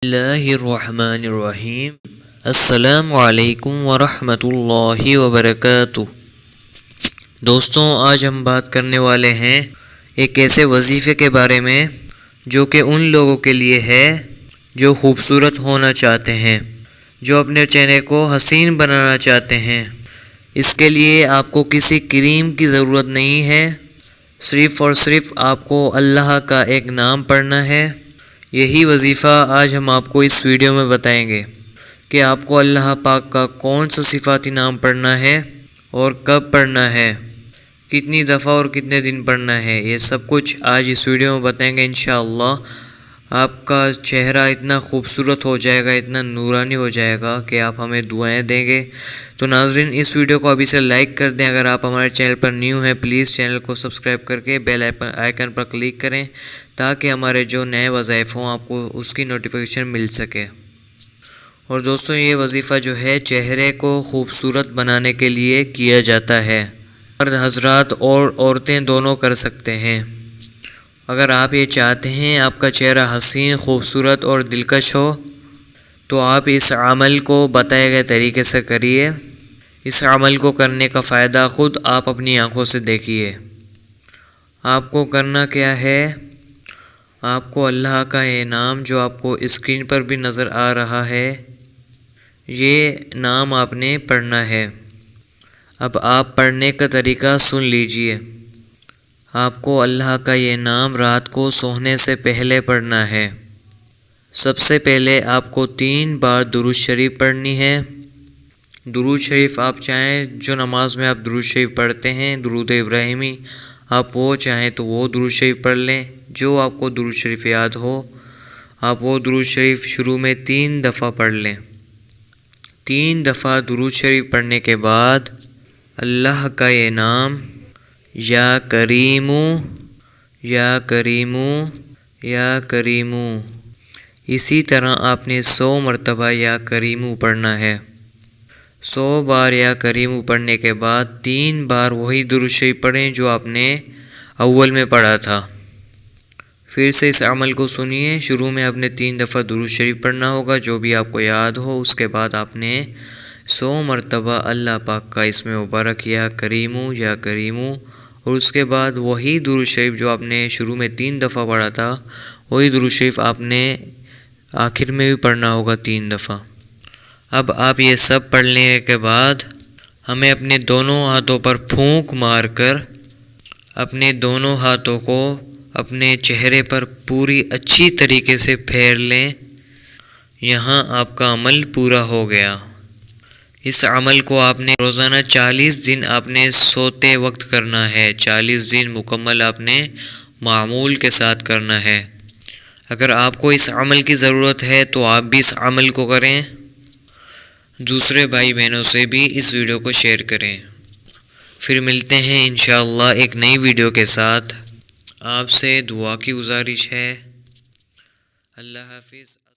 اللہ الرحمن الرحیم۔ السلام علیکم ورحمۃ اللہ وبرکاتہ۔ دوستوں، آج ہم بات کرنے والے ہیں ایک ایسے وظیفے کے بارے میں جو کہ ان لوگوں کے لیے ہے جو خوبصورت ہونا چاہتے ہیں، جو اپنے چہرے کو حسین بنانا چاہتے ہیں۔ اس کے لیے آپ کو کسی کریم کی ضرورت نہیں ہے، صرف اور صرف آپ کو اللہ کا ایک نام پڑھنا ہے۔ یہی وظیفہ آج ہم آپ کو اس ویڈیو میں بتائیں گے کہ آپ کو اللہ پاک کا کون سا صفاتی نام پڑھنا ہے اور کب پڑھنا ہے، کتنی دفعہ اور کتنے دن پڑھنا ہے۔ یہ سب کچھ آج اس ویڈیو میں بتائیں گے انشاءاللہ۔ آپ کا چہرہ اتنا خوبصورت ہو جائے گا، اتنا نورانی ہو جائے گا کہ آپ ہمیں دعائیں دیں گے۔ تو ناظرین، اس ویڈیو کو ابھی سے لائک کر دیں۔ اگر آپ ہمارے چینل پر نیو ہیں پلیز چینل کو سبسکرائب کر کے بیل آئیکن پر کلک کریں تاکہ ہمارے جو نئے وظائف ہوں آپ کو اس کی نوٹیفیکیشن مل سکے۔ اور دوستوں، یہ وظیفہ جو ہے چہرے کو خوبصورت بنانے کے لیے کیا جاتا ہے۔ مرد حضرات اور عورتیں دونوں کر سکتے ہیں۔ اگر آپ یہ چاہتے ہیں آپ کا چہرہ حسین، خوبصورت اور دلکش ہو تو آپ اس عمل کو بتائے گئے طریقے سے کریے۔ اس عمل کو کرنے کا فائدہ خود آپ اپنی آنکھوں سے دیکھیے۔ آپ کو کرنا کیا ہے؟ آپ کو اللہ کا یہ نام جو آپ کو اسکرین پر بھی نظر آ رہا ہے، یہ نام آپ نے پڑھنا ہے۔ اب آپ پڑھنے کا طریقہ سن لیجئے۔ آپ کو اللہ کا یہ نام رات کو سونے سے پہلے پڑھنا ہے۔ سب سے پہلے آپ کو 3 بار درود شریف پڑھنی ہے۔ درود شریف آپ چاہیں جو نماز میں آپ درود شریف پڑھتے ہیں، درود ابراہیمی، آپ وہ چاہیں تو وہ درود شریف پڑھ لیں۔ جو آپ کو درود شریف یاد ہو آپ وہ درود شریف شروع میں 3 دفعہ پڑھ لیں۔ 3 دفعہ درود شریف پڑھنے کے بعد اللہ کا یہ نام یا کریمو یا کریمو یا کریمو، اسی طرح آپ نے 100 مرتبہ یا کریمو پڑھنا ہے۔ 100 بار یا کریمو پڑھنے کے بعد 3 بار وہی درود شریف پڑھیں جو آپ نے اول میں پڑھا تھا۔ پھر سے اس عمل کو سنیے۔ شروع میں آپ نے 3 دفعہ درود شریف پڑھنا ہوگا جو بھی آپ کو یاد ہو۔ اس کے بعد آپ نے 100 مرتبہ اللہ پاک کا اسم مبارک یا کریمو یا کریمو، اور اس کے بعد وہی درود شریف جو آپ نے شروع میں 3 دفعہ پڑھا تھا، وہی درود شریف آپ نے آخر میں بھی پڑھنا ہوگا 3 دفعہ۔ اب آپ یہ سب پڑھنے کے بعد ہمیں اپنے دونوں ہاتھوں پر پھونک مار کر اپنے دونوں ہاتھوں کو اپنے چہرے پر پوری اچھی طریقے سے پھیر لیں۔ یہاں آپ کا عمل پورا ہو گیا۔ اس عمل کو آپ نے روزانہ 40 دن آپ نے سوتے وقت کرنا ہے۔ 40 دن مکمل آپ نے معمول کے ساتھ کرنا ہے۔ اگر آپ کو اس عمل کی ضرورت ہے تو آپ بھی اس عمل کو کریں، دوسرے بھائی بہنوں سے بھی اس ویڈیو کو شیئر کریں۔ پھر ملتے ہیں انشاءاللہ ایک نئی ویڈیو کے ساتھ۔ آپ سے دعا کی گزارش ہے۔ اللہ حافظ۔